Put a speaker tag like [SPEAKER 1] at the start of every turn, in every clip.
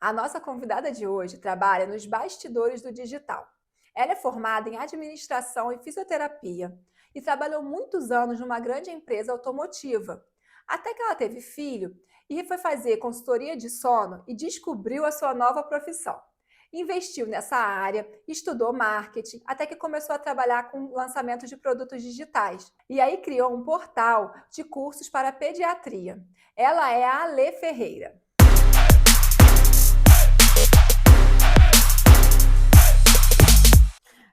[SPEAKER 1] A nossa convidada de hoje trabalha nos bastidores do digital. Ela é formada em administração e fisioterapia e trabalhou muitos anos numa grande empresa automotiva. Até que ela teve filho e foi fazer consultoria de sono e descobriu a sua nova profissão. Investiu nessa área, estudou marketing, até que começou a trabalhar com lançamento de produtos digitais. E aí criou um portal de cursos para pediatria. Ela é a Alê Ferreira.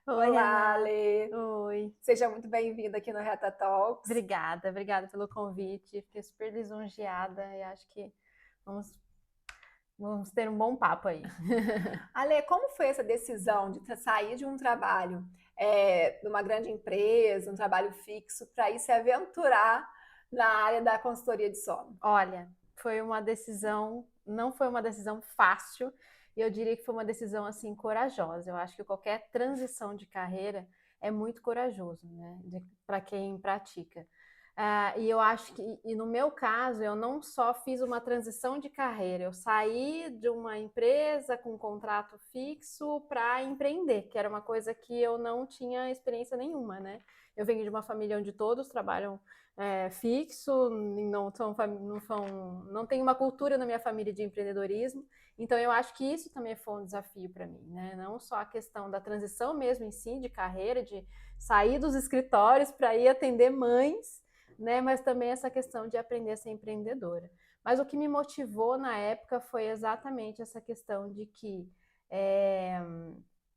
[SPEAKER 2] Oi,
[SPEAKER 1] Olá,
[SPEAKER 2] Renata.
[SPEAKER 1] Alê.
[SPEAKER 2] Oi.
[SPEAKER 1] Seja muito bem-vinda aqui no Reta Talks.
[SPEAKER 2] Obrigada pelo convite. Fiquei super lisonjeada e acho que vamos, vamos ter um bom papo aí.
[SPEAKER 1] Alê, como foi essa decisão de sair de um trabalho numa grande empresa, um trabalho fixo, para ir se aventurar na área da consultoria de sono?
[SPEAKER 2] Olha, não foi uma decisão fácil e eu diria que foi uma decisão assim corajosa. Eu acho que qualquer transição de carreira é muito corajoso, né, para quem pratica. E eu acho que, e no meu caso, eu não só fiz uma transição de carreira, eu saí de uma empresa com um contrato fixo para empreender, que era uma coisa que eu não tinha experiência nenhuma, né? Eu venho de uma família onde todos trabalham fixo, não tem uma cultura na minha família de empreendedorismo. Então, eu acho que isso também foi um desafio para mim, né? Não só a questão da transição mesmo em si, de carreira, de sair dos escritórios para ir atender mães, né? Mas também essa questão de aprender a ser empreendedora. Mas o que me motivou na época foi exatamente essa questão de que é,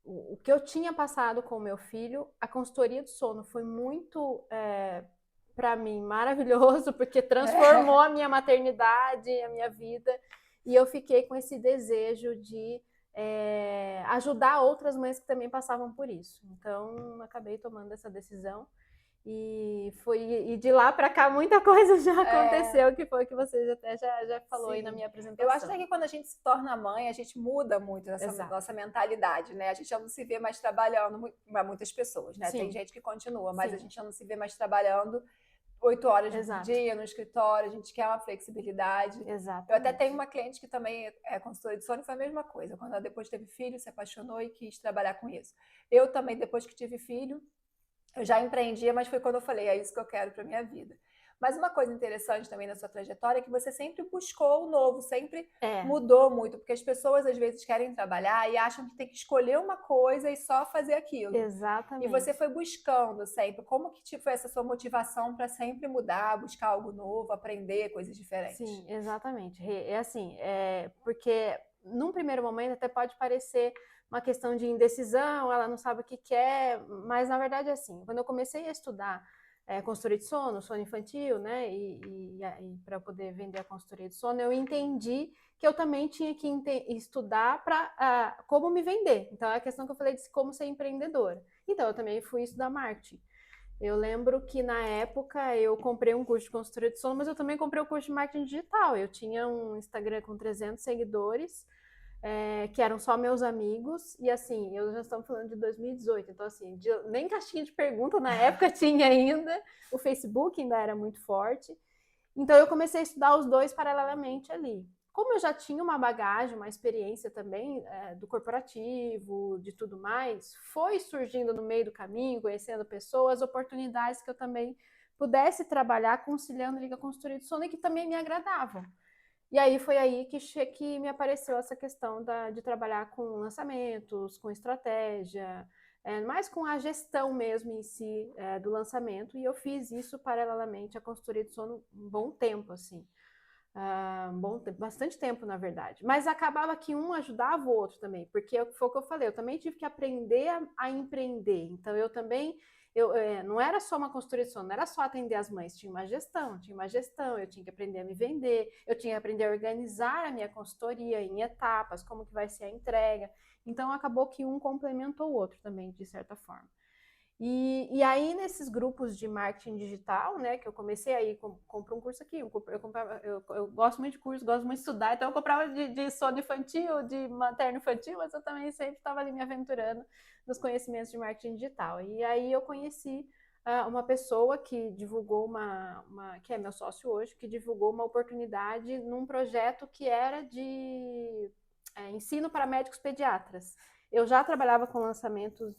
[SPEAKER 2] o que eu tinha passado com o meu filho, a consultoria de sono foi muito para mim maravilhoso, porque transformou a minha maternidade, a minha vida, e eu fiquei com esse desejo de ajudar outras mães que também passavam por isso. Então, acabei tomando essa decisão e de lá para cá muita coisa já aconteceu, que foi o que você até já falou aí na
[SPEAKER 1] Sim.
[SPEAKER 2] minha
[SPEAKER 1] Eu acho
[SPEAKER 2] apresentação.
[SPEAKER 1] até que quando a gente se torna mãe, a gente muda muito essa
[SPEAKER 2] Exato.
[SPEAKER 1] nossa mentalidade, né? A gente já não se vê mais trabalhando, para muitas pessoas, né? Tem
[SPEAKER 2] Sim,
[SPEAKER 1] gente que continua, mas a
[SPEAKER 2] sim,
[SPEAKER 1] gente já não se vê mais trabalhando 8 horas por
[SPEAKER 2] exato.
[SPEAKER 1] dia no escritório, a gente quer uma flexibilidade. Eu até tenho
[SPEAKER 2] Exatamente.
[SPEAKER 1] uma cliente que também é consultora de sono e foi a mesma coisa. Quando ela depois teve filho, se apaixonou e quis trabalhar com isso. Eu também, depois que tive filho, eu já empreendia, mas foi quando eu falei, é isso que eu quero para minha vida. Mas uma coisa interessante também na sua trajetória é que você sempre buscou o novo, sempre
[SPEAKER 2] É,
[SPEAKER 1] mudou muito, porque as pessoas às vezes querem trabalhar e acham que tem que escolher uma coisa e só fazer aquilo. E você
[SPEAKER 2] exatamente.
[SPEAKER 1] foi buscando sempre. Como que foi essa sua motivação para sempre mudar, buscar algo novo, aprender coisas diferentes?
[SPEAKER 2] Sim, exatamente. É assim, porque num primeiro momento até pode parecer uma questão de indecisão, ela não sabe o que quer, mas na verdade é assim, quando eu comecei a estudar consultoria de sono, sono infantil, né, e para poder vender a consultoria de sono, eu entendi que eu também tinha que estudar para como me vender. Então, é a questão que eu falei de como ser empreendedora. Então, eu também fui estudar marketing. Eu lembro que na época eu comprei um curso de consultoria de sono, mas eu também comprei o curso de marketing digital. Eu tinha um Instagram com 300 seguidores, que eram só meus amigos, e assim, eu já estamos falando de 2018, então assim, nem caixinha de pergunta na época tinha ainda, o Facebook ainda era muito forte. Então eu comecei a estudar os dois paralelamente ali. Como eu já tinha uma bagagem, uma experiência também do corporativo, de tudo mais, foi surgindo no meio do caminho, conhecendo pessoas, oportunidades que eu também pudesse trabalhar conciliando ali com a consultoria de sono e que também me agradavam. E aí foi aí que me apareceu essa questão de trabalhar com lançamentos, com estratégia, mais com a gestão mesmo em si do lançamento. E eu fiz isso paralelamente à consultoria de sono um bom tempo, assim. Bastante tempo, na verdade. Mas acabava que um ajudava o outro também, porque foi o que eu falei, eu também tive que aprender a empreender. Então, eu também, não era só uma consultoria de sono, não era só atender as mães, tinha uma gestão, eu tinha que aprender a me vender, eu tinha que aprender a organizar a minha consultoria em etapas, como que vai ser a entrega. Então, acabou que um complementou o outro também, de certa forma. E aí, nesses grupos de marketing digital, né, que eu comecei aí, compro um curso aqui, eu gosto muito de curso, gosto muito de estudar, então eu comprava de sono infantil, de materno infantil, mas eu também sempre estava ali me aventurando nos conhecimentos de marketing digital. E aí eu conheci uma pessoa que divulgou que é meu sócio hoje, que divulgou uma oportunidade num projeto que era de ensino para médicos pediatras. Eu já trabalhava com lançamentos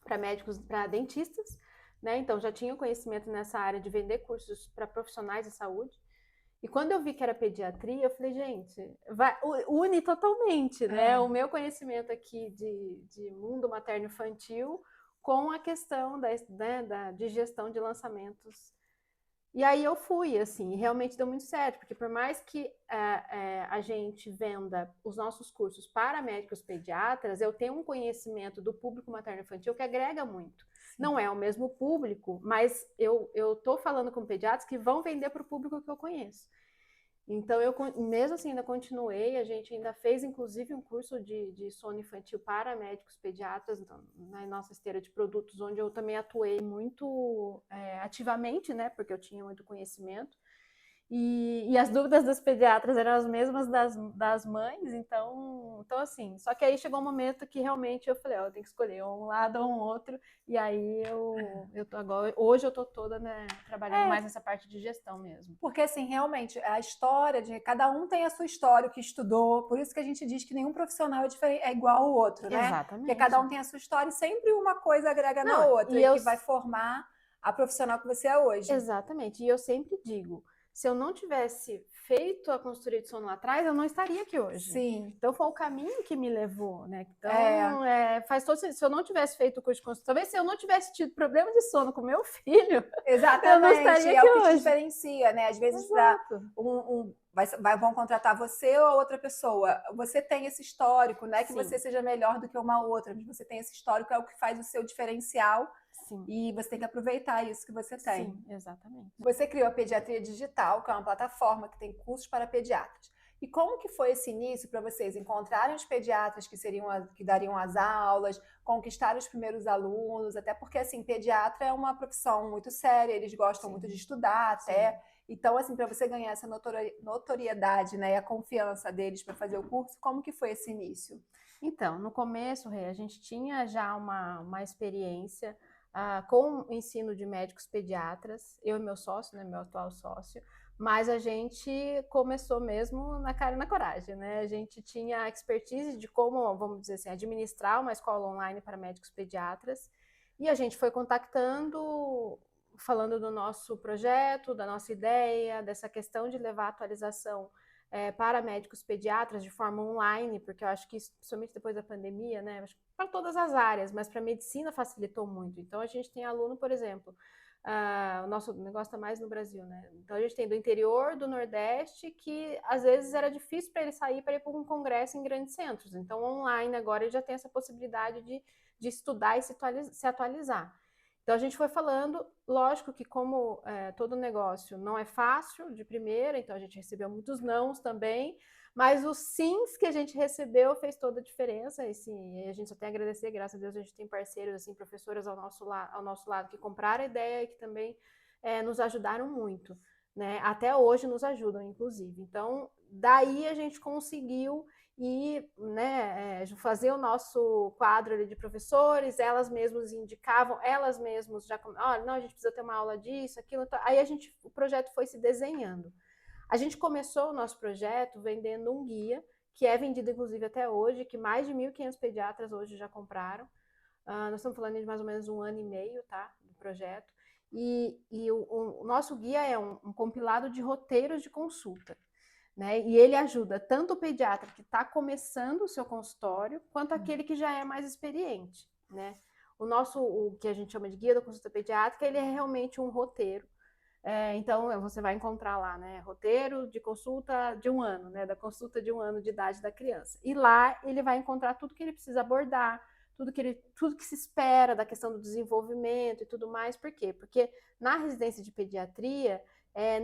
[SPEAKER 2] para médicos, para dentistas, né? Então já tinha conhecimento nessa área de vender cursos para profissionais de saúde. E quando eu vi que era pediatria, eu falei, gente, une totalmente, né? O meu conhecimento aqui de mundo materno-infantil com a questão de gestão de lançamentos. E aí eu fui, assim, e realmente deu muito certo, porque por mais que a gente venda os nossos cursos para médicos pediatras, eu tenho um conhecimento do público materno-infantil que agrega muito. Sim. Não é o mesmo público, mas eu estou falando com pediatras que vão vender para o público que eu conheço. Então, eu mesmo assim ainda continuei, a gente ainda fez inclusive um curso de sono infantil para médicos pediatras na nossa esteira de produtos, onde eu também atuei muito ativamente, né, porque eu tinha muito conhecimento. E as dúvidas dos pediatras eram as mesmas das mães, então assim, só que aí chegou um momento que realmente eu falei, eu tenho que escolher um lado ou um outro, e aí eu tô agora, hoje eu tô toda, né, trabalhando mais nessa parte de gestão mesmo.
[SPEAKER 1] Porque assim, realmente, a história de cada um tem a sua história, o que estudou, por isso que a gente diz que nenhum profissional é igual ao outro, né?
[SPEAKER 2] Exatamente.
[SPEAKER 1] Porque cada um tem a sua história e sempre uma coisa agrega na outra, e que vai formar a profissional que você é hoje.
[SPEAKER 2] Exatamente, e eu sempre digo, se eu não tivesse feito a consultoria de sono lá atrás, eu não estaria aqui hoje.
[SPEAKER 1] Sim.
[SPEAKER 2] Então foi o caminho que me levou, né? Então, faz todo sentido. Se eu não tivesse feito o curso de consultoria, talvez se eu não tivesse tido problema de sono com meu filho,
[SPEAKER 1] exatamente,
[SPEAKER 2] eu não estaria aqui
[SPEAKER 1] é o que
[SPEAKER 2] hoje.
[SPEAKER 1] te diferencia, né? Às vezes vão contratar você ou a outra pessoa. Você tem esse histórico, não é que você seja melhor do que uma outra, mas você tem esse histórico, é o que faz o seu diferencial. Sim. E você tem que aproveitar isso que você tem.
[SPEAKER 2] Sim, exatamente.
[SPEAKER 1] Você criou a Pediatria Digital, que é uma plataforma que tem cursos para pediatras. E como que foi esse início para vocês encontrarem os pediatras que dariam as aulas, conquistar os primeiros alunos, até porque assim, pediatra é uma profissão muito séria, eles gostam muito de estudar até. Sim. Então, assim, para você ganhar essa notoriedade, né, e a confiança deles para fazer o curso, como que foi esse início?
[SPEAKER 2] Então, no começo, Rê, a gente tinha já uma experiência com o ensino de médicos pediatras, eu e meu sócio, né, meu atual sócio, mas a gente começou mesmo na cara e na coragem, né? A gente tinha a expertise de como, vamos dizer assim, administrar uma escola online para médicos pediatras, e a gente foi contactando, falando do nosso projeto, da nossa ideia, dessa questão de levar atualização para médicos pediatras de forma online, porque eu acho que isso, principalmente depois da pandemia, né, para todas as áreas, mas para a medicina facilitou muito. Então a gente tem aluno, por exemplo, o nosso negócio está mais no Brasil, né? Então a gente tem do interior, do Nordeste, que às vezes era difícil para ele sair para ir para um congresso em grandes centros. Então online agora ele já tem essa possibilidade de estudar e se atualizar. Então a gente foi falando, lógico que como todo negócio não é fácil de primeira, então a gente recebeu muitos nãos também, mas os sims que a gente recebeu fez toda a diferença, e sim, a gente só tem a agradecer, graças a Deus a gente tem parceiros, assim, professoras ao nosso lado que compraram a ideia e que também nos ajudaram muito, né? Até hoje nos ajudam, inclusive. Então, daí a gente conseguiu e fazer o nosso quadro ali de professores, elas mesmas indicavam, elas mesmas já, olha, não, a gente precisa ter uma aula disso, aquilo, então, aí o projeto foi se desenhando. A gente começou o nosso projeto vendendo um guia, que é vendido inclusive até hoje, que mais de 1.500 pediatras hoje já compraram. Nós estamos falando de mais ou menos 1 ano e meio, tá, do projeto. E o nosso guia é um compilado de roteiros de consulta. Né? E ele ajuda tanto o pediatra que está começando o seu consultório, quanto aquele que já é mais experiente, né? O que a gente chama de guia da consulta pediátrica, ele é realmente um roteiro. Então, você vai encontrar lá, né? Roteiro de consulta de 1 ano, né? Da consulta de 1 ano de idade da criança. E lá ele vai encontrar tudo que ele precisa abordar, tudo que se espera da questão do desenvolvimento e tudo mais. Por quê? Porque na residência de pediatria,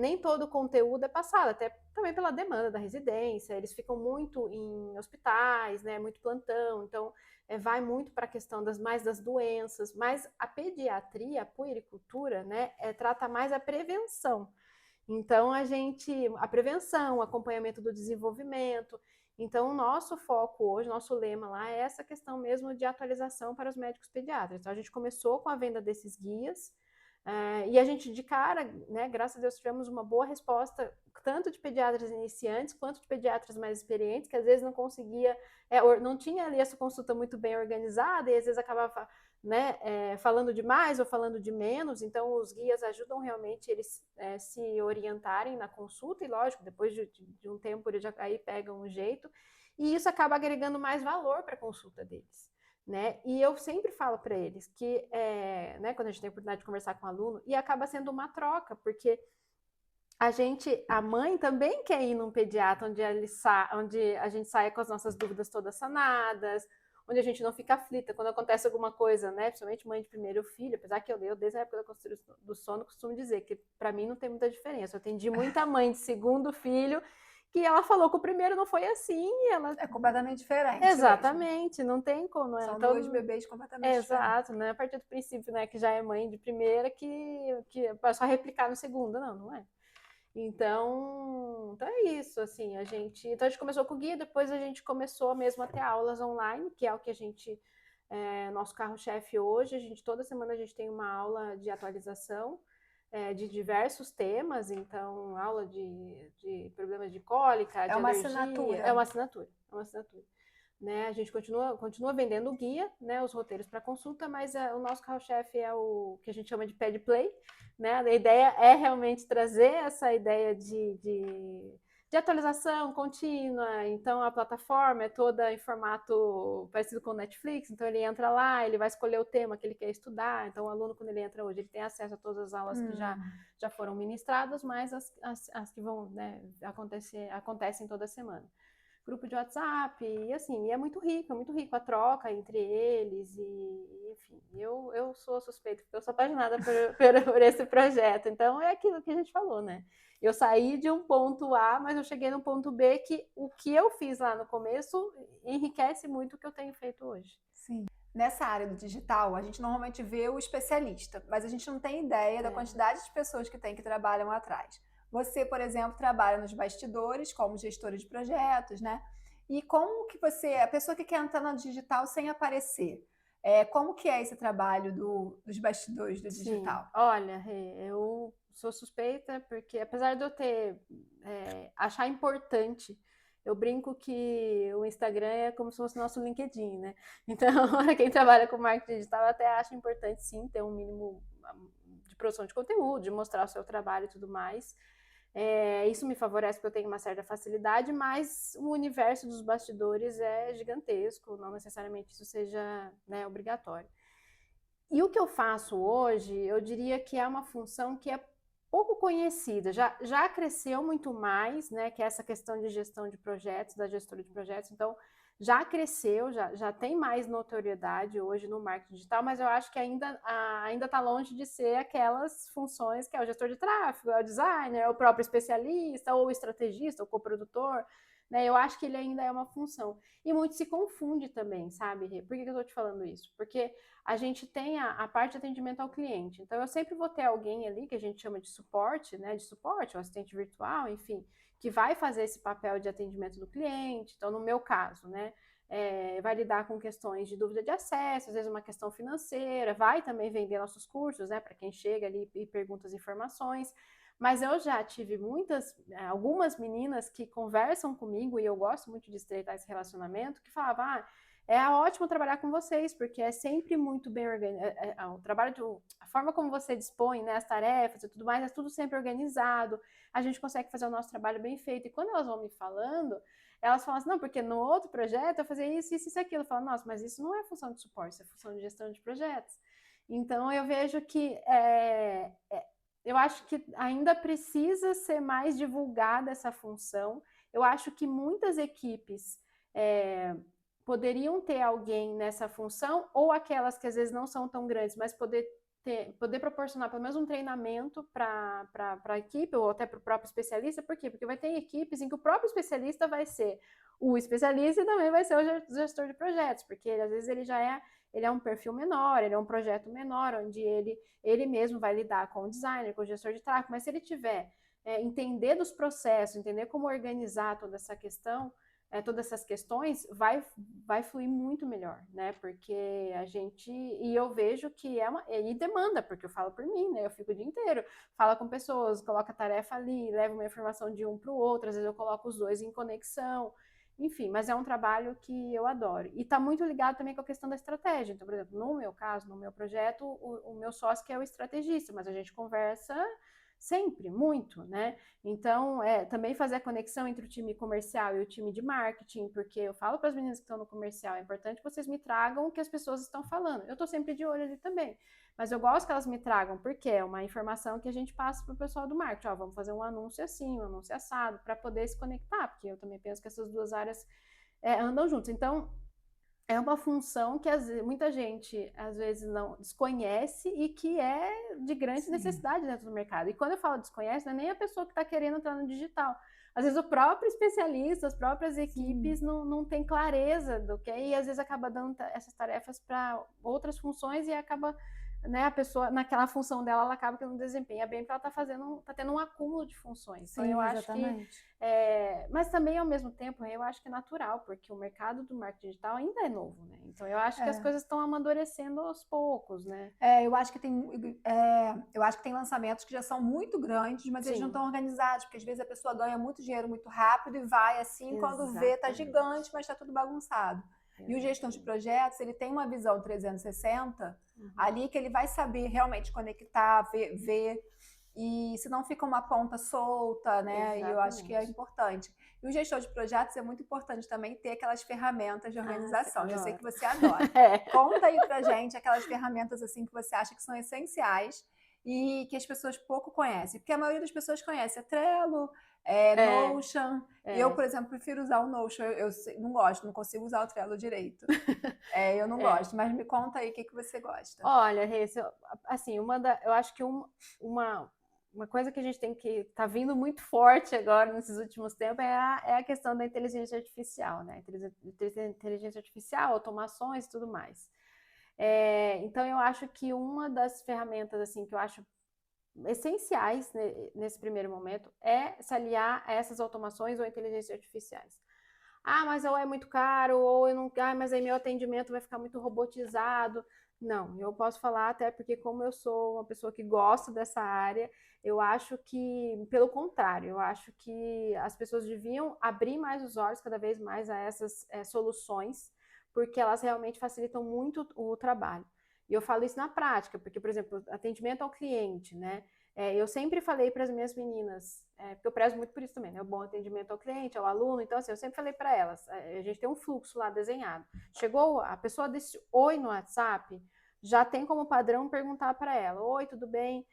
[SPEAKER 2] nem todo o conteúdo é passado, até também pela demanda da residência, eles ficam muito em hospitais, né, muito plantão, então vai muito para a questão das doenças, mas a pediatria, a puericultura, né, trata mais a prevenção. Então a prevenção, o acompanhamento do desenvolvimento. Então o nosso foco hoje, nosso lema lá é essa questão mesmo de atualização para os médicos pediatras. Então a gente começou com a venda desses guias, E a gente, de cara, né, graças a Deus, tivemos uma boa resposta, tanto de pediatras iniciantes quanto de pediatras mais experientes, que às vezes não conseguia, não tinha ali essa consulta muito bem organizada e às vezes acabava, né, falando de mais ou falando de menos. Então, os guias ajudam realmente eles se orientarem na consulta e, lógico, depois de um tempo eles já aí pegam um jeito e isso acaba agregando mais valor para a consulta deles. Né? E eu sempre falo para eles que, né, quando a gente tem a oportunidade de conversar com o aluno, e acaba sendo uma troca, porque a mãe também quer ir num pediatra onde a gente saia com as nossas dúvidas todas sanadas, onde a gente não fica aflita quando acontece alguma coisa, né? Principalmente mãe de primeiro filho, apesar que eu desde a época da consultoria do sono, costumo dizer que para mim não tem muita diferença. Eu atendi muita mãe de segundo filho que ela falou que o primeiro não foi assim, ela...
[SPEAKER 1] É completamente diferente.
[SPEAKER 2] Exatamente, mesmo. Não tem como.
[SPEAKER 1] São
[SPEAKER 2] então,
[SPEAKER 1] dois bebês completamente diferentes.
[SPEAKER 2] Exato, né? A partir do princípio, né, que já é mãe de primeira, que é só replicar no segundo, não é. Então é isso, assim, então a gente começou com o guia, depois a gente começou mesmo a ter aulas online, que é o que a gente, nosso carro-chefe hoje, toda semana a gente tem uma aula de atualização, de diversos temas, então aula de problemas de cólica, de alergia.
[SPEAKER 1] Assinatura.
[SPEAKER 2] É uma assinatura. Né? A gente continua vendendo o guia, né, os roteiros para consulta, mas o nosso carro-chefe é o que a gente chama de pad play, né? A ideia é realmente trazer essa ideia de atualização contínua. Então a plataforma é toda em formato parecido com o Netflix, então ele entra lá, ele vai escolher o tema que ele quer estudar. Então o aluno, quando ele entra hoje, ele tem acesso a todas as aulas que já foram ministradas, mas as que vão, né, acontecem toda semana. Grupo de WhatsApp, e assim, é muito rico a troca entre eles, e enfim, eu sou suspeita, porque eu sou apaixonada por esse projeto, então é aquilo que a gente falou, né? Eu saí de um ponto A, mas eu cheguei no ponto B, que o que eu fiz lá no começo enriquece muito o que eu tenho feito hoje.
[SPEAKER 1] Sim. Nessa área do digital, a gente normalmente vê o especialista, mas a gente não tem ideia da quantidade de pessoas que tem que trabalham atrás. Você, por exemplo, trabalha nos bastidores como gestora de projetos, né? E como que a pessoa que quer entrar no digital sem aparecer, como que é esse trabalho dos bastidores do digital?
[SPEAKER 2] Sim. Olha, eu sou suspeita porque, apesar de eu achar importante, eu brinco que o Instagram é como se fosse nosso LinkedIn, né? Então, quem trabalha com marketing digital até acha importante, sim, ter um mínimo de produção de conteúdo, de mostrar o seu trabalho e tudo mais. Isso me favorece porque eu tenho uma certa facilidade, mas o universo dos bastidores é gigantesco, não necessariamente isso seja, né, obrigatório. E o que eu faço hoje, eu diria que é uma função que é pouco conhecida, já cresceu muito mais, né, que é essa questão de gestão de projetos, da gestora de projetos, então já cresceu, já tem mais notoriedade hoje no marketing digital, mas eu acho que ainda está longe de ser aquelas funções que é o gestor de tráfego, é o designer, é o próprio especialista, ou o estrategista, ou coprodutor, né? Eu acho que ele ainda é uma função. E muito se confunde também, sabe, Rê? Por que eu estou te falando isso? Porque a gente tem a parte de atendimento ao cliente. Então, eu sempre vou ter alguém ali que a gente chama de suporte, né? De suporte, um assistente virtual, enfim, que vai fazer esse papel de atendimento do cliente. Então, no meu caso, né? Vai lidar com questões de dúvida de acesso, às vezes uma questão financeira, vai também vender nossos cursos, né? Para quem chega ali e pergunta as informações. Mas eu já tive algumas meninas que conversam comigo, e eu gosto muito de estreitar esse relacionamento, que falavam, é ótimo trabalhar com vocês, porque é sempre muito bem organizado. O trabalho, a forma como você dispõe, né, as tarefas e tudo mais, é tudo sempre organizado. A gente consegue fazer o nosso trabalho bem feito. E quando elas vão me falando, elas falam assim, não, porque no outro projeto eu fazia isso, isso e aquilo. Eu falo, nossa, mas isso não é função de suporte, isso é função de gestão de projetos. Então, eu vejo que eu acho que ainda precisa ser mais divulgada essa função. Eu acho que muitas equipes poderiam ter alguém nessa função, ou aquelas que às vezes não são tão grandes, mas poder proporcionar pelo menos um treinamento para a equipe, ou até para o próprio especialista. Por quê? Porque vai ter equipes em que o próprio especialista vai ser o especialista e também vai ser o gestor de projetos, porque às vezes ele é um perfil menor, ele é um projeto menor, onde ele mesmo vai lidar com o designer, com o gestor de tráfego, mas se ele tiver entender dos processos, entender como organizar toda essa questão, todas essas questões, vai fluir muito melhor, né? Porque a gente, e eu vejo que e demanda, porque eu falo por mim, né? Eu fico o dia inteiro, falo com pessoas, coloco a tarefa ali, levo uma informação de um para o outro, às vezes eu coloco os dois em conexão, enfim, mas é um trabalho que eu adoro. E está muito ligado também com a questão da estratégia. Então, por exemplo, no meu caso, no meu projeto, o meu sócio que é o estrategista, mas a gente conversa sempre, muito, né? Então, também fazer a conexão entre o time comercial e o time de marketing, porque eu falo para as meninas que estão no comercial, é importante que vocês me tragam o que as pessoas estão falando. Eu estou sempre de olho ali também, mas eu gosto que elas me tragam, porque é uma informação que a gente passa para o pessoal do marketing. Ó, vamos fazer um anúncio assim, um anúncio assado, para poder se conectar, porque eu também penso que essas duas áreas andam juntas. Então, é uma função que muita gente às vezes não desconhece e que é de grande necessidade dentro do mercado. E quando eu falo desconhece, não é nem a pessoa que está querendo entrar no digital. Às vezes o próprio especialista, as próprias equipes não tem clareza do que é, e às vezes acaba dando essas tarefas para outras funções e acaba, né, a pessoa naquela função dela, ela acaba que não desempenha bem, porque ela está tendo um acúmulo de funções. Então eu acho que mas também ao mesmo tempo eu acho que é natural, porque o mercado do marketing digital ainda é novo, né? Então eu acho que as coisas estão amadurecendo aos poucos, né?
[SPEAKER 1] Eu acho que tem lançamentos que já são muito grandes, mas eles não estão organizados, porque às vezes a pessoa ganha muito dinheiro muito rápido e vai assim, quando vê tá gigante, mas está tudo bagunçado. E o gestor de projetos, ele tem uma visão 360 ali que ele vai saber realmente conectar, ver, e se não fica uma ponta solta, né? E eu acho que é importante. E o gestor de projetos é muito importante também ter aquelas ferramentas de organização. Eu sei que você adora. Conta aí pra gente aquelas ferramentas assim que você acha que são essenciais e que as pessoas pouco conhecem. Porque a maioria das pessoas conhece Trello, Notion. Eu, por exemplo, prefiro usar o Notion. Eu não gosto, não consigo usar o Trello direito. Eu não gosto, mas me conta aí o que você gosta.
[SPEAKER 2] Olha, Reis, assim, eu acho que uma coisa que a gente tem que tá vindo muito forte agora nesses últimos tempos é a questão da inteligência artificial, né? Inteligência artificial, automações e tudo mais. Então eu acho que uma das ferramentas assim que eu acho essenciais nesse primeiro momento é se aliar a essas automações ou inteligências artificiais. Mas ou é muito caro, ou eu não. Mas aí meu atendimento vai ficar muito robotizado. Não, eu posso falar até porque, como eu sou uma pessoa que gosta dessa área, eu acho que, pelo contrário, eu acho que as pessoas deviam abrir mais os olhos cada vez mais a essas soluções, porque elas realmente facilitam muito o trabalho. E eu falo isso na prática, porque, por exemplo, atendimento ao cliente, né? Eu sempre falei para as minhas meninas, porque eu prezo muito por isso também, né? O bom atendimento ao cliente, ao aluno. Então, assim, eu sempre falei para elas, a gente tem um fluxo lá desenhado. Chegou, a pessoa disse oi no WhatsApp, já tem como padrão perguntar para ela, oi, tudo bem?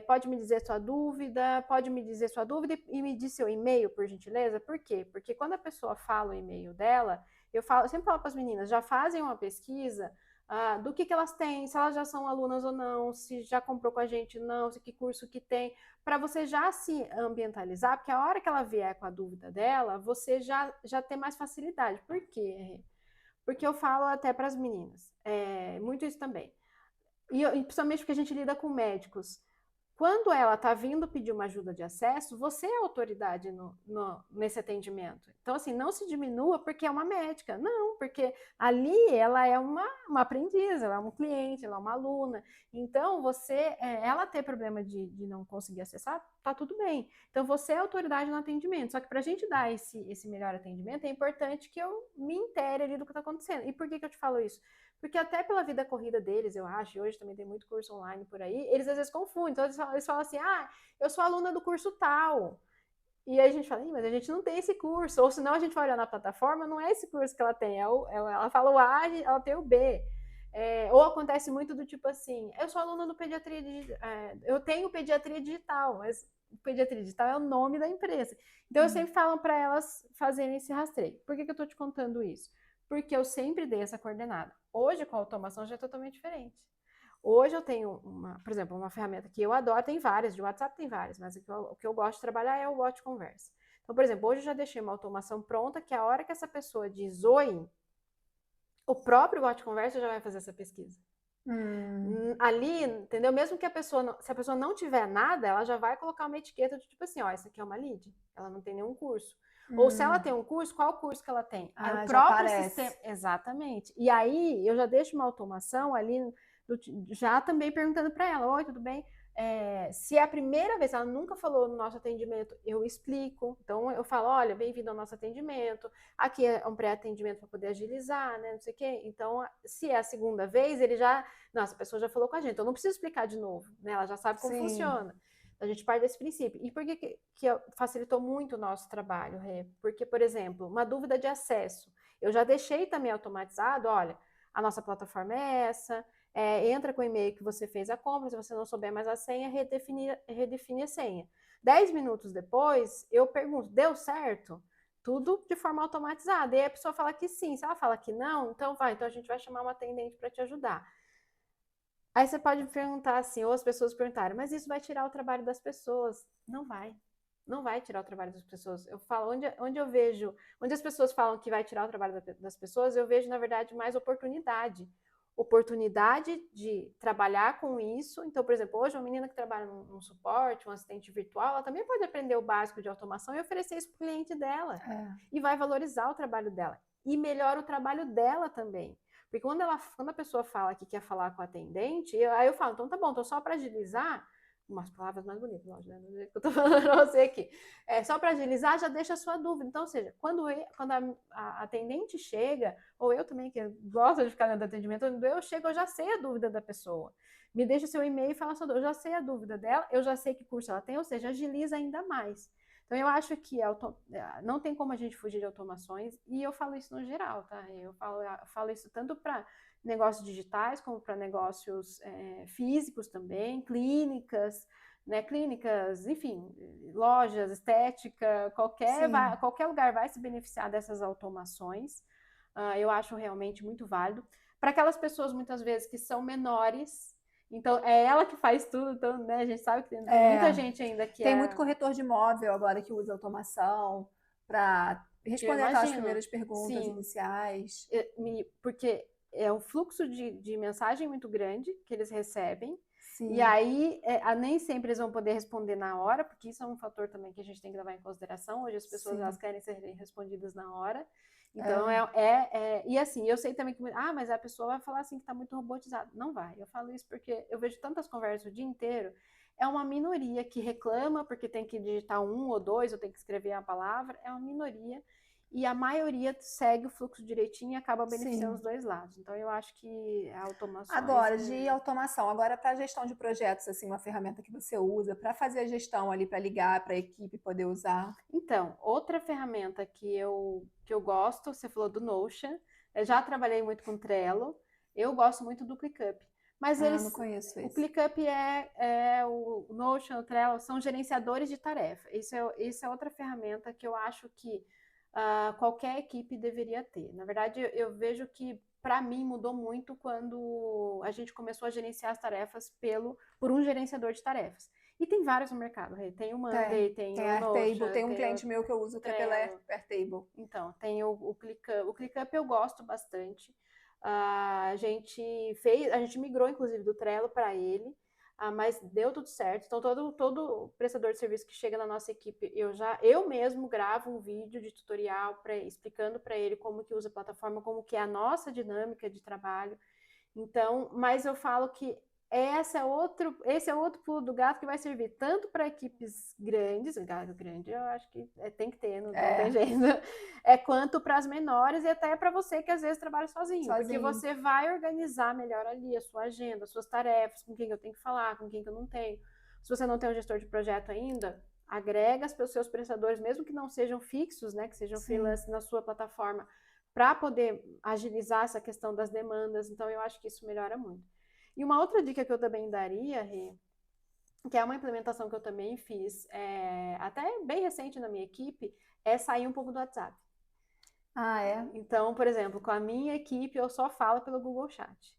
[SPEAKER 2] Pode me dizer sua dúvida? Pode me dizer sua dúvida e me diz seu e-mail, por gentileza? Por quê? Porque quando a pessoa fala o e-mail dela, eu sempre falo para as meninas, já fazem uma pesquisa do que elas têm, se elas já são alunas ou não, se já comprou com a gente ou não, se que curso que tem, para você já se ambientalizar, porque a hora que ela vier com a dúvida dela, você já tem mais facilidade. Por quê? Porque eu falo até para as meninas, muito isso também. E principalmente porque a gente lida com médicos. Quando ela está vindo pedir uma ajuda de acesso, você é autoridade nesse atendimento. Então, assim, não se diminua porque é uma médica. Não, porque ali ela é uma aprendiz, ela é um cliente, ela é uma aluna. Então, ela ter problema de não conseguir acessar, tá tudo bem. Então, você é autoridade no atendimento. Só que para a gente dar esse melhor atendimento, é importante que eu me intere ali do que está acontecendo. E por que eu te falo isso? Porque até pela vida corrida deles, eu acho, e hoje também tem muito curso online por aí, eles às vezes confundem. Então, eles falam assim, eu sou aluna do curso tal. E aí a gente fala, mas a gente não tem esse curso. Ou senão a gente vai olhar na plataforma, não é esse curso que ela tem. Ela fala o A, ela tem o B. Ou acontece muito do tipo assim, eu sou aluna do pediatria digital, eu tenho pediatria digital, mas pediatria digital é o nome da empresa. Então eu sempre falo para elas fazerem esse rastreio. Por que eu estou te contando isso? Porque eu sempre dei essa coordenada. Hoje, com a automação, já é totalmente diferente. Hoje eu tenho, por exemplo, uma ferramenta que eu adoro, tem várias, de WhatsApp tem várias, mas o que eu gosto de trabalhar é o bot conversa. Então, por exemplo, hoje eu já deixei uma automação pronta que a hora que essa pessoa diz oi, o próprio bot conversa já vai fazer essa pesquisa. Ali, entendeu? Mesmo que se a pessoa não tiver nada, ela já vai colocar uma etiqueta de tipo assim, essa aqui é uma lead, ela não tem nenhum curso. Ou se ela tem um curso, qual curso que ela tem? Aí o
[SPEAKER 1] Já
[SPEAKER 2] próprio
[SPEAKER 1] aparece.
[SPEAKER 2] sistema. Exatamente. E aí eu já deixo uma automação ali, já também perguntando para ela: oi, tudo bem? Se é a primeira vez, ela nunca falou no nosso atendimento, eu explico. Então eu falo: olha, bem-vindo ao nosso atendimento. Aqui é um pré-atendimento para poder agilizar, né? Não sei o quê. Então, se é a segunda vez, ele já. Nossa, a pessoa já falou com a gente, então não preciso explicar de novo, né? Ela já sabe como funciona. A gente parte desse princípio. E por que facilitou muito o nosso trabalho, Rê? Porque, por exemplo, uma dúvida de acesso. Eu já deixei também automatizado, olha, a nossa plataforma é essa, entra com o e-mail que você fez a compra, se você não souber mais a senha, redefine a senha. 10 minutos depois, eu pergunto, deu certo? Tudo de forma automatizada. E aí a pessoa fala que sim. Se ela fala que não, então a gente vai chamar uma atendente para te ajudar. Aí você pode perguntar assim, ou as pessoas perguntarem, mas isso vai tirar o trabalho das pessoas? Não vai. Não vai tirar o trabalho das pessoas. Eu falo, onde eu vejo, onde as pessoas falam que vai tirar o trabalho das pessoas, eu vejo, na verdade, mais oportunidade. Oportunidade de trabalhar com isso. Então, por exemplo, hoje uma menina que trabalha num suporte, um assistente virtual, ela também pode aprender o básico de automação e oferecer isso para o cliente dela. E vai valorizar o trabalho dela. E melhora o trabalho dela também. Porque quando a pessoa fala que quer falar com a atendente, aí eu falo, então tá bom, então só para agilizar, umas palavras mais bonitas, lógico, né? Do jeito que eu tô falando para você aqui. Só para agilizar, já deixa a sua dúvida. Então, ou seja, quando a atendente chega, ou eu também, que gosto de ficar dentro do atendimento, quando eu chego, eu já sei a dúvida da pessoa. Me deixa seu e-mail e fala sua dúvida. Eu já sei a dúvida dela, eu já sei que curso ela tem, ou seja, agiliza ainda mais. Então, eu acho que não tem como a gente fugir de automações, e eu falo isso no geral, tá? Eu falo isso tanto para negócios digitais, como para negócios físicos também, clínicas, né? Clínicas, enfim, lojas, estética, qualquer lugar vai se beneficiar dessas automações. Eu acho realmente muito válido. Para aquelas pessoas, muitas vezes, que são menores, então, é ela que faz tudo, então, né, a gente sabe que tem muita gente ainda que
[SPEAKER 1] tem muito corretor de imóvel agora que usa automação para responder aquelas primeiras perguntas iniciais.
[SPEAKER 2] Porque é um fluxo de mensagem muito grande que eles recebem.
[SPEAKER 1] Sim.
[SPEAKER 2] E aí, nem sempre eles vão poder responder na hora, porque isso é um fator também que a gente tem que levar em consideração. Hoje as pessoas elas querem ser respondidas na hora. Então, e assim, eu sei também que, mas a pessoa vai falar assim que está muito robotizado. Não vai, eu falo isso porque eu vejo tantas conversas o dia inteiro, é uma minoria que reclama porque tem que digitar 1 ou 2, ou tem que escrever a palavra, é uma minoria, e a maioria segue o fluxo direitinho e acaba beneficiando os dois lados. Então, eu acho que a automação...
[SPEAKER 1] Agora, de automação, agora para gestão de projetos, assim, uma ferramenta que você usa para fazer a gestão ali, para ligar para a equipe poder usar?
[SPEAKER 2] Então, outra ferramenta que eu gosto, você falou do Notion, eu já trabalhei muito com Trello, eu gosto muito do ClickUp. Mas
[SPEAKER 1] não conheço
[SPEAKER 2] o ClickUp o Notion, o Trello, são gerenciadores de tarefa. Isso é outra ferramenta que eu acho que qualquer equipe deveria ter. Na verdade, eu vejo que, para mim, mudou muito quando a gente começou a gerenciar as tarefas por um gerenciador de tarefas. E tem vários no mercado. Tem o Monday, tem o
[SPEAKER 1] Airtable, tem um cliente meu que eu uso que é pela Airtable.
[SPEAKER 2] Então, tem o ClickUp. O ClickUp eu gosto bastante. A gente migrou, inclusive, do Trello para ele, mas deu tudo certo. Então, todo prestador de serviço que chega na nossa equipe, eu mesmo gravo um vídeo de tutorial explicando para ele como que usa a plataforma, como que é a nossa dinâmica de trabalho. Então, mas eu falo que esse é outro pulo do gato que vai servir tanto para equipes grandes, gato grande eu acho que tem que ter, não tem jeito, quanto para as menores e até para você que às vezes trabalha sozinho, porque você vai organizar melhor ali a sua agenda, as suas tarefas, com quem eu tenho que falar, com quem que eu não tenho. Se você não tem um gestor de projeto ainda, agrega os seus prestadores, mesmo que não sejam fixos, né, que sejam freelance na sua plataforma, para poder agilizar essa questão das demandas. Então, eu acho que isso melhora muito. E uma outra dica que eu também daria, Rê, que é uma implementação que eu também fiz, até bem recente na minha equipe, é sair um pouco do WhatsApp. Então, por exemplo, com a minha equipe, eu só falo pelo Google Chat.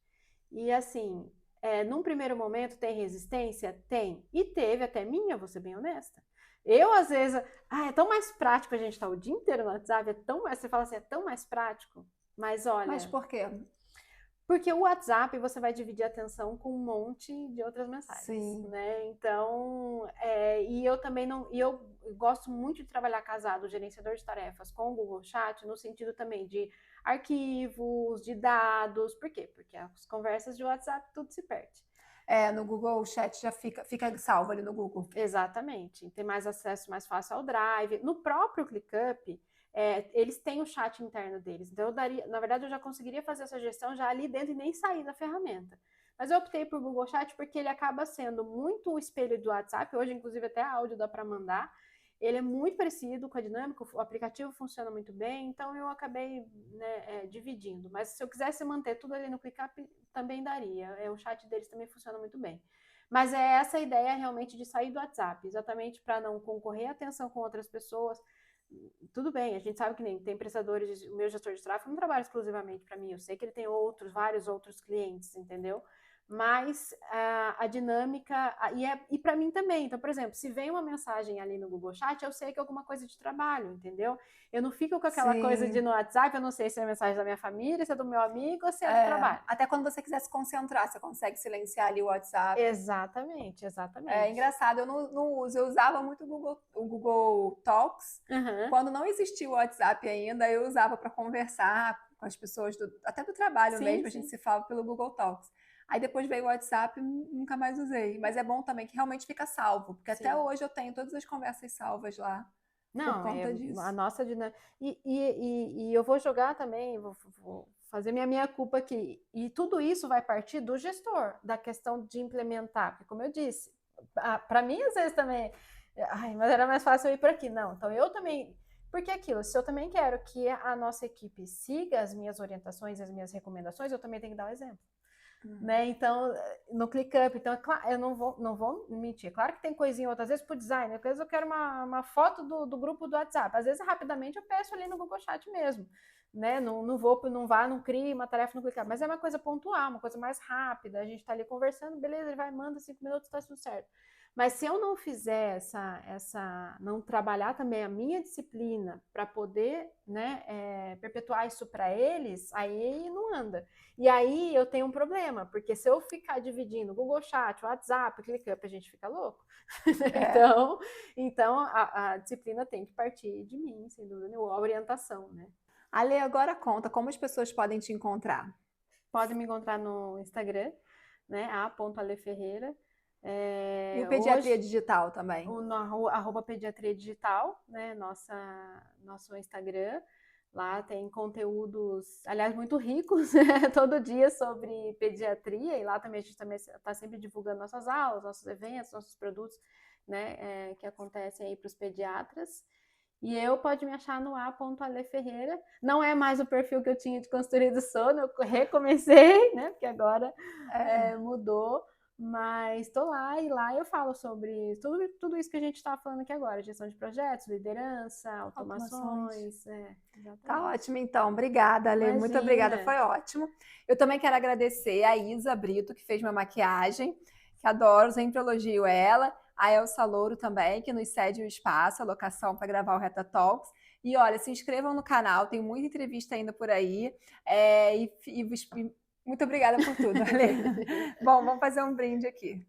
[SPEAKER 2] E assim, num primeiro momento, tem resistência? Tem. E teve até minha, vou ser bem honesta. Eu, às vezes, é tão mais prático a gente estar o dia inteiro no WhatsApp, você fala assim, é tão mais prático, mas olha...
[SPEAKER 1] Mas por quê?
[SPEAKER 2] Porque o WhatsApp você vai dividir a atenção com um monte de outras mensagens,
[SPEAKER 1] Sim.
[SPEAKER 2] né? Então, e eu também não, e eu gosto muito de trabalhar casado, o gerenciador de tarefas com o Google Chat, no sentido também de arquivos, de dados. Por quê? Porque as conversas de WhatsApp tudo se perde.
[SPEAKER 1] No Google Chat já fica salvo ali no Google.
[SPEAKER 2] Exatamente. Tem mais acesso mais fácil ao Drive. No próprio ClickUp, eles têm o chat interno deles. Então, na verdade, eu já conseguiria fazer essa gestão já ali dentro e nem sair da ferramenta. Mas eu optei por Google Chat porque ele acaba sendo muito o espelho do WhatsApp. Hoje, inclusive, até áudio dá para mandar. Ele é muito parecido com a dinâmica, o aplicativo funciona muito bem, então eu acabei, né, dividindo. Mas se eu quisesse manter tudo ali no ClickUp, também daria. O chat deles também funciona muito bem. Mas é essa a ideia realmente de sair do WhatsApp, exatamente para não concorrer à atenção com outras pessoas. Tudo bem, a gente sabe que nem tem prestadores, o meu gestor de tráfego não trabalha exclusivamente para mim, eu sei que ele tem vários outros clientes, entendeu? Mas a dinâmica, e para mim também. Então, por exemplo, se vem uma mensagem ali no Google Chat, eu sei que é alguma coisa de trabalho, entendeu? Eu não fico com aquela coisa de no WhatsApp, eu não sei se é mensagem da minha família, se é do meu amigo ou se é do trabalho.
[SPEAKER 1] Até quando você quiser se concentrar, você consegue silenciar ali o WhatsApp.
[SPEAKER 2] Exatamente.
[SPEAKER 1] É engraçado, eu não uso, eu usava muito o Google Talks. Quando não existia o WhatsApp ainda, eu usava para conversar com as pessoas, até do trabalho mesmo, a gente se fala pelo Google Talks. Aí depois veio o WhatsApp e nunca mais usei. Mas é bom também que realmente fica salvo, porque até hoje eu tenho todas as conversas salvas lá.
[SPEAKER 2] Não,
[SPEAKER 1] por conta disso.
[SPEAKER 2] A nossa dinâmica. E eu vou jogar também, vou fazer minha culpa aqui. E tudo isso vai partir do gestor, da questão de implementar. Porque, como eu disse, para mim, às vezes também. Ai, mas era mais fácil eu ir por aqui. Não, então eu também. Porque aquilo, se eu também quero que a nossa equipe siga as minhas orientações, as minhas recomendações, eu também tenho que dar o exemplo. Né? Então, no ClickUp, então, é claro, eu não vou mentir. Claro que tem coisinha outras vezes para o design. Às vezes eu quero uma foto do grupo do WhatsApp. Às vezes, rapidamente, eu peço ali no Google Chat mesmo. Né? Não crie uma tarefa no ClickUp. Mas é uma coisa pontual, uma coisa mais rápida. A gente está ali conversando, beleza, ele vai, manda 5 minutos, está tudo certo. Mas se eu não fizer não trabalhar também a minha disciplina para poder, né, perpetuar isso para eles, aí não anda. E aí eu tenho um problema, porque se eu ficar dividindo Google Chat, WhatsApp, ClickUp, a gente fica louco. Então a disciplina tem que partir de mim, sem dúvida nenhuma, a orientação, né?
[SPEAKER 1] Ale, agora conta como as pessoas podem te encontrar.
[SPEAKER 2] Podem me encontrar no Instagram, né, a.aleferreira.
[SPEAKER 1] E o Pediatria Digital também.
[SPEAKER 2] @ Pediatria Digital, né? Nosso Instagram. Lá tem conteúdos, aliás, muito ricos, né? Todo dia sobre pediatria. E lá também a gente está sempre divulgando nossas aulas, nossos eventos, nossos produtos, né? Que acontecem aí para os pediatras. E pode me achar no a.aleferreira. Não é mais o perfil que eu tinha de consultoria do sono, eu recomecei, né? Porque agora mudou. Mas estou lá, e lá eu falo sobre tudo isso que a gente está falando aqui agora: gestão de projetos, liderança, automações.
[SPEAKER 1] Tá ótimo, então. Obrigada, Ale. Muito obrigada, foi ótimo. Eu também quero agradecer a Isa Brito, que fez minha maquiagem, que adoro, sempre elogio ela. A Elsa Louro também, que nos cede o espaço, a locação para gravar o Reta Talks. E olha, se inscrevam no canal, tem muita entrevista ainda por aí. Muito obrigada por tudo, Ale. Bom, vamos fazer um brinde aqui.